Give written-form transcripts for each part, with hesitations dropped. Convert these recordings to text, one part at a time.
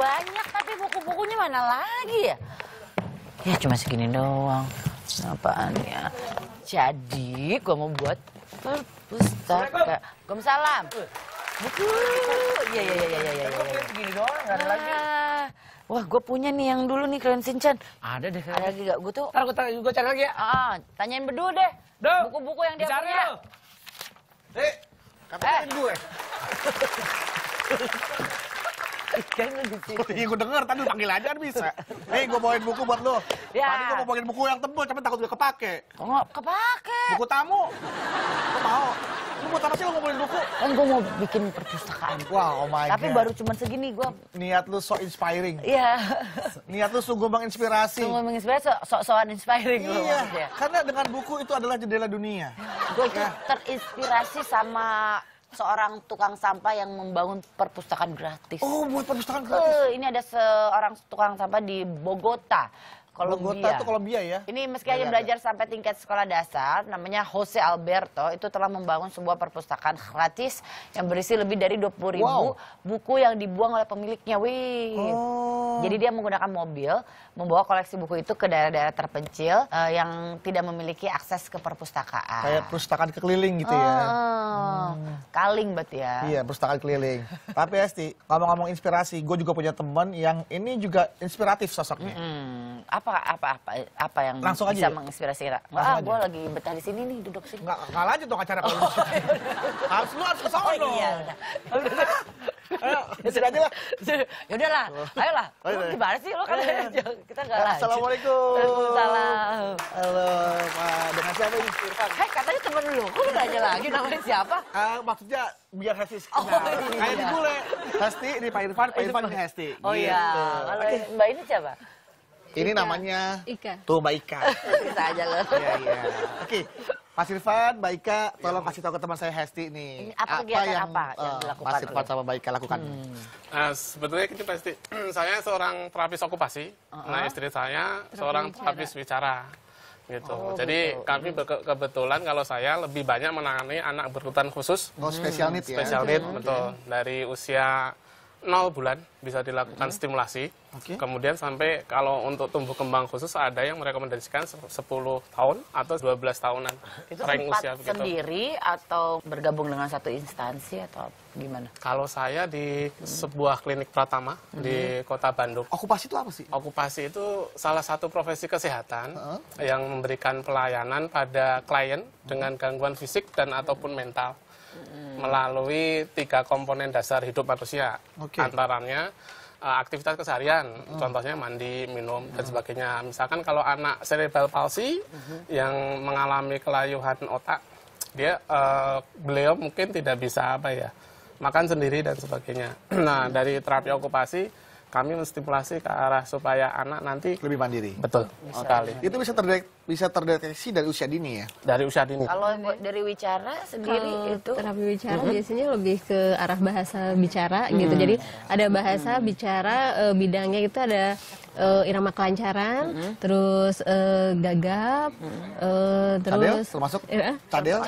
banyak, tapi buku-bukunya mana lagi ya? Ya cuma segini doang. Apaan ya? Jadi gua mau buat perpustaka. Waalaikumsalam. Buku. Iya. Segini doang, nggak ada lagi. Wah, gue punya nih yang dulu nih Crayon Shinchan. Ada deh. Ada lagi gak? Gue tuh. Ntar gue cari lagi ya. Tanyain berdua deh. Buku-buku yang dia punya. Dek, katain gue. Kayaknya di situ. Iya gue denger, tadi lu panggil aja kan bisa. Nih gue bawain buku buat lo. Ya. Tadi gue mau bawain buku yang tebel, tapi takut gue kepake. Kok nggak kepake? Buku tamu. Gue mau. Lu buat apa sih lo ngumpulin buku? Kan gue mau bikin perpustakaan. Wow, oh my Tapi God. baru cuma segini gue. Niat lu so inspiring. Iya. Niat lu sungguh menginspirasi. Semua menginspirasi, sok-sokan inspiring loh Iya, maksudnya. karena dengan buku itu adalah jendela dunia. Gue itu terinspirasi sama seorang tukang sampah yang membangun perpustakaan gratis. Oh, buat perpustakaan gratis. Ini ada seorang tukang sampah di Bogota, Bogota Kolombia. itu Kolombia ya? Ini meski hanya belajar sampai tingkat sekolah dasar, namanya Jose Alberto, itu telah membangun sebuah perpustakaan gratis yang berisi lebih dari 20.000 buku yang dibuang oleh pemiliknya. Wih. Jadi dia menggunakan mobil, membawa koleksi buku itu ke daerah-daerah terpencil yang tidak memiliki akses ke perpustakaan. Kayak perpustakaan keliling gitu ya? Kaling berarti ya? Iya, perpustakaan keliling. Tapi Esti, ngomong-ngomong inspirasi, gue juga punya teman yang ini juga inspiratif sosoknya. Apa yang Langsung bisa aja ya? menginspirasi kita? Langsung aja. Gue lagi betah di sini nih, duduk sini. Nggak lanjut dong acara kalau harus lu harus ke sono dong. Iya. Ayo, di sini aja lah. Yaudah lah, ayolah. Lu gimana sih? Lo kan kita nggak lanjut. Assalamualaikum. Waalaikumsalam. Halo, Pak. Dengan siapa ini? Irfan. Hei, katanya temen lu. Kok lu nanya lagi namanya siapa? Maksudnya biar Hesti. Oh, Kayak di bule. Hesti, ini Pak Irfan, Pak Irfan ini Hesti. Oh iya. Kalau Mbak ini siapa? Ini namanya Ika. Tuh Mbak Ika. Bisa aja lo. Iya. Oke, Mas Irfan, Mbak Ika, tolong kasih tahu ke teman saya Hesti nih. Apa kegiatan yang dilakukan Mas Irfan sama Mbak Ika lakukan? Sebetulnya ini pasti saya seorang terapis okupasi. Nah, istri saya seorang terapis bicara. Gitu. Jadi kami kebetulan kalau saya lebih banyak menangani anak berkebutuhan khusus. Special need ya? Special need, betul. Dari usia 0 bulan bisa dilakukan stimulasi. Kemudian sampai kalau untuk tumbuh kembang khusus ada yang merekomendasikan 10 tahun atau 12 tahunan. Itu rank tempat usia begitu. sendiri atau bergabung dengan satu instansi atau gimana? Kalau saya di sebuah klinik Pratama di Kota Bandung. Okupasi itu apa sih? Okupasi itu salah satu profesi kesehatan yang memberikan pelayanan pada klien dengan gangguan fisik dan ataupun mental melalui 3 komponen dasar hidup manusia. Antaranya aktivitas keseharian, contohnya mandi, minum, dan sebagainya. Misalkan kalau anak cerebral palsy yang mengalami kelayuan otak, beliau mungkin tidak bisa makan sendiri dan sebagainya. Nah, dari terapi okupasi kami menstimulasi ke arah supaya anak nanti lebih mandiri. Betul sekali. Itu bisa terdeteksi dari usia dini ya? Dari usia dini. Kalau dari Wicara sendiri itu terapi bicara biasanya lebih ke arah bahasa bicara gitu. Jadi ada bahasa bicara bidangnya itu ada irama kelancaran, terus gagap, terus termasuk cadel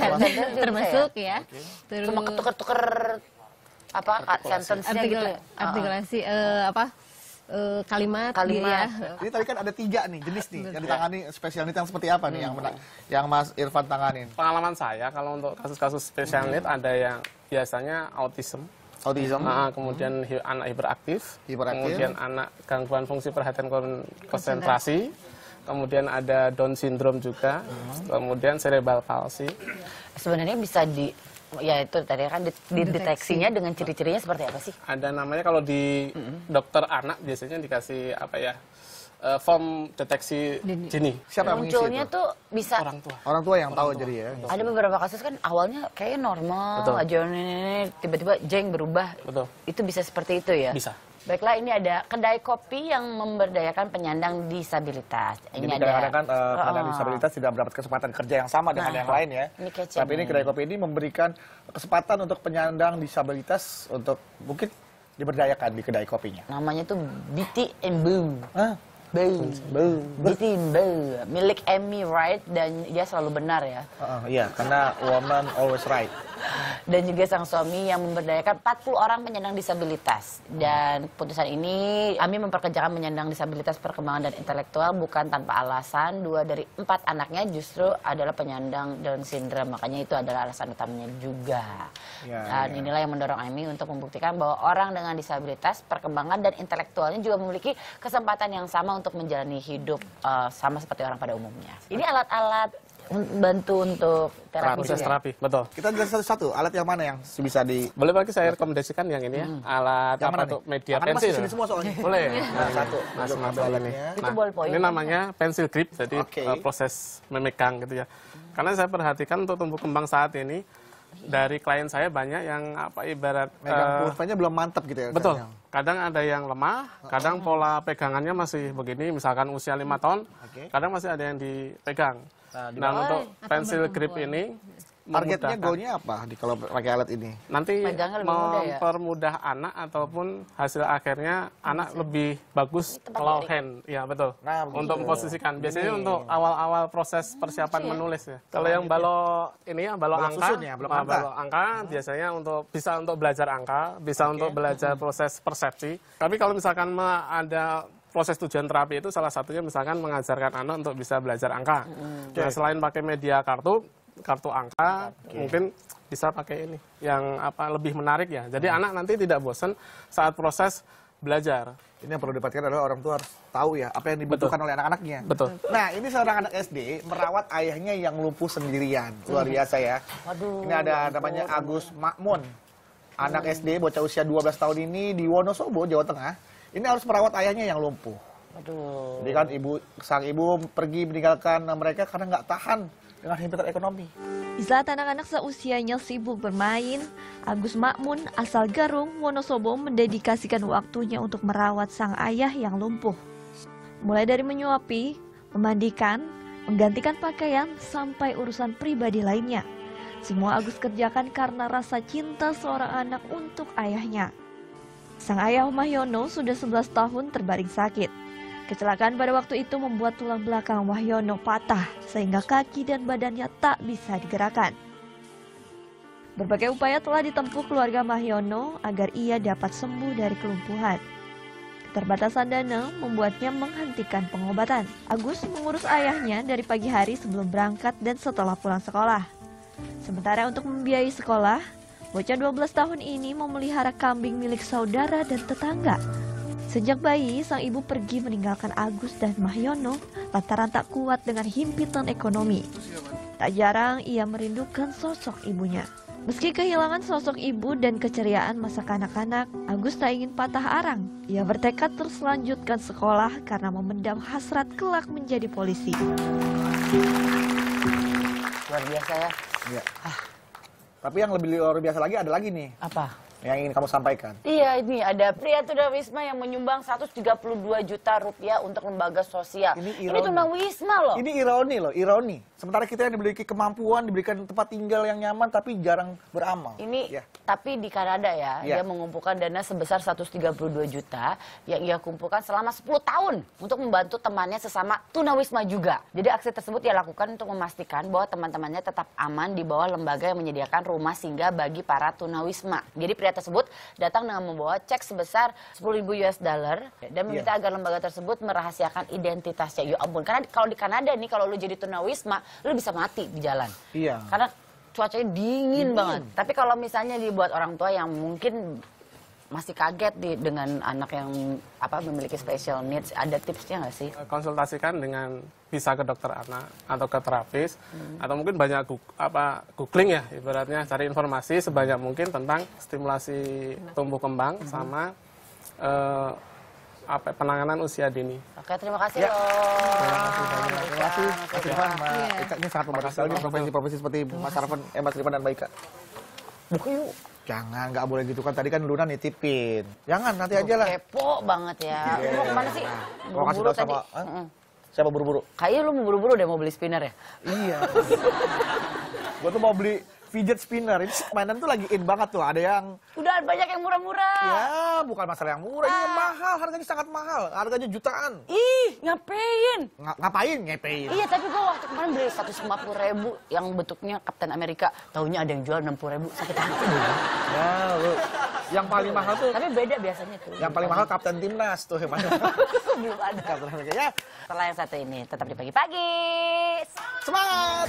termasuk ya. Terus cuma ketuker-tuker sentence-nya gitu. Artikulasi kalimat. Ya. Ini tadi kan ada 3 nih jenis nih yang ditangani spesial need yang seperti apa nih yang Mas Irfan tanganin? Pengalaman saya kalau untuk kasus-kasus spesial need ada yang biasanya autism, kemudian anak hiperaktif, kemudian anak gangguan fungsi perhatian konsentrasi, kemudian ada Down syndrome juga, kemudian cerebral palsy. Sebenarnya bisa ya itu tadi kan dideteksinya dengan ciri-cirinya seperti apa sih? Ada namanya kalau di dokter anak biasanya dikasih form deteksi dini. Siapa yang mengisi Munculnya itu? tuh bisa Orang tua yang tahu jadi ya. Ada beberapa kasus kan awalnya kayaknya normal aja, tiba-tiba jeng berubah. Betul. Itu bisa seperti itu ya? Bisa. Baiklah, ini ada kedai kopi yang memberdayakan penyandang disabilitas. Jadi kadang-kadang kan penyandang disabilitas tidak mendapat kesempatan kerja yang sama dengan yang lain ya. Tapi ini kedai kopi ini memberikan kesempatan untuk penyandang disabilitas untuk mungkin diberdayakan di kedai kopinya. Namanya tuh Beauty and Boo. Betimbel. Milik Amy Wright dan dia selalu benar ya. Iya, karena woman always right. Dan juga sang suami yang memberdayakan 40 orang penyandang disabilitas. Dan keputusan ini, Amy memperkerjakan penyandang disabilitas perkembangan dan intelektual bukan tanpa alasan. 2 dari 4 anaknya justru adalah penyandang Down syndrome. Makanya itu adalah alasan utamanya juga. Dan inilah yang mendorong Amy untuk membuktikan bahwa orang dengan disabilitas perkembangan dan intelektualnya juga memiliki kesempatan yang sama untuk menjalani hidup sama seperti orang pada umumnya. Ini alat-alat bantu untuk terapi. Proses terapi, betul. Kita jelas satu-satu, alat yang mana yang bisa di... Boleh Pak, saya rekomendasikan yang ini ya, alat Yang apa mana untuk nih? media Karena pensil. masih sini semua soalnya. Boleh. Nah, satu. Masuk ini. Itu ballpoint. Ini namanya pencil grip, jadi proses memegang gitu ya. Karena saya perhatikan untuk tumbuh kembang saat ini, dari klien saya banyak yang ibarat megang pulpanya belum mantap gitu ya. Betul. Kayaknya. Kadang ada yang lemah, kadang pola pegangannya masih begini, misalkan usia 5 tahun, kadang masih ada yang dipegang. Nah, untuk pensil grip ini targetnya goalnya apa kalau pakai alat ini? Nanti Pegangnya lebih mudah ya? mempermudah anak ataupun hasil akhirnya anak lebih bagus kalau hand, ya betul. Nah, untuk memposisikan. Biasanya untuk awal-awal proses persiapan menulis ya. Kalau yang balok ini ya balok angka, susun ya, balok angka biasanya bisa untuk belajar angka, bisa untuk belajar proses persepsi. Tapi kalau misalkan ada proses tujuan terapi itu salah satunya misalkan mengajarkan anak untuk bisa belajar angka. Nah, selain pakai media kartu angka, mungkin bisa pakai ini yang lebih menarik ya. Jadi anak nanti tidak bosan saat proses belajar. Ini yang perlu dipatikan adalah orang tua harus tahu ya apa yang dibutuhkan oleh anak-anaknya. Betul. Nah, ini seorang anak SD merawat ayahnya yang lumpuh sendirian. Luar biasa ya. Waduh. Ini ada namanya Agus Makmun. Anak SD bocah usia 12 tahun ini di Wonosobo, Jawa Tengah. Ini harus merawat ayahnya yang lumpuh. Aduh. Jadi kan sang ibu pergi meninggalkan mereka karena nggak tahan dengan himpitan ekonomi. Di saat anak-anak seusianya sibuk bermain, Agus Makmun asal Garung, Wonosobo mendedikasikan waktunya untuk merawat sang ayah yang lumpuh. Mulai dari menyuapi, memandikan, menggantikan pakaian, sampai urusan pribadi lainnya. Semua Agus kerjakan karena rasa cinta seorang anak untuk ayahnya. Sang ayah Mahyono sudah 11 tahun terbaring sakit. Kecelakaan pada waktu itu membuat tulang belakang Wahyono patah sehingga kaki dan badannya tak bisa digerakkan. Berbagai upaya telah ditempuh keluarga Mahyono agar ia dapat sembuh dari kelumpuhan. Keterbatasan dana membuatnya menghentikan pengobatan. Agus mengurus ayahnya dari pagi hari sebelum berangkat dan setelah pulang sekolah. Sementara untuk membiayai sekolah, bocah 12 tahun ini memelihara kambing milik saudara dan tetangga. Sejak bayi, sang ibu pergi meninggalkan Agus dan Mahyono lantaran tak kuat dengan himpitan ekonomi. Tak jarang ia merindukan sosok ibunya. Meski kehilangan sosok ibu dan keceriaan masa kanak-kanak, Agus tak ingin patah arang. Ia bertekad terus melanjutkan sekolah karena memendam hasrat kelak menjadi polisi. Luar biasa ya. Ya. Tapi yang lebih luar biasa lagi ada lagi nih. Apa? Yang ingin kamu sampaikan. Iya, ini ada pria tunawisma yang menyumbang 132 juta rupiah untuk lembaga sosial. Ini tunawisma loh. Ini ironi loh, ironi. Sementara kita yang dimiliki kemampuan, diberikan tempat tinggal yang nyaman, tapi jarang beramal. Ini, tapi di Kanada ya, dia mengumpulkan dana sebesar 132 juta yang ia kumpulkan selama 10 tahun untuk membantu temannya sesama tunawisma juga. Jadi aksi tersebut ia lakukan untuk memastikan bahwa teman-temannya tetap aman di bawah lembaga yang menyediakan rumah singgah bagi para tunawisma. Jadi pria tersebut datang dengan membawa cek sebesar 10.000 US dollar dan meminta agar lembaga tersebut merahasiakan identitasnya. Ya ampun, karena kalau di Kanada nih kalau lu jadi tunawisma, lu bisa mati di jalan. Iya. Karena cuacanya dingin banget. Tapi kalau misalnya dibuat orang tua yang mungkin masih kaget dengan anak yang memiliki special needs, ada tipsnya nggak sih? Konsultasikan dengan bisa ke dokter anak atau ke terapis atau mungkin banyak googling ya, ibaratnya cari informasi sebanyak mungkin tentang stimulasi tumbuh kembang sama penanganan usia dini. Oke, terima kasih loh. Terima kasih Mas Irfan. Ini sangat membantu sekali profesi-profesi seperti Mas Arfan, Mas Irfan dan Mbak Ika. Buka yuk. Jangan, nggak boleh gitu kan. Tadi kan Luna nitipin. Jangan, nanti aja lah. Kepo banget ya. Mau kemana sih? Buru-buru tadi. Siapa buru-buru? Kayaknya lu mau buru-buru deh mau beli spinner ya? Iya. Gue tuh mau beli fidget spinner. Ini mainan tuh lagi in banget tuh. Ada yang Udah banyak yang murah-murah. ya bukan masalah yang murah, ini yang mahal, harganya sangat mahal, harganya jutaan. Ih, ngapain? Ngapain ngepein? Iya, tapi gue waktu kemarin beli 150.000 yang bentuknya Kapten Amerika. Taunya ada yang jual 60.000, sakit hati dulu. Ya, lu. Yang paling mahal tuh, Tapi beda biasanya tuh. yang paling mahal Kapten Timnas tuh yang mana? Belum ada. Kapten Amerika ya. Setelah yang satu ini, tetap di pagi-pagi. Semangat!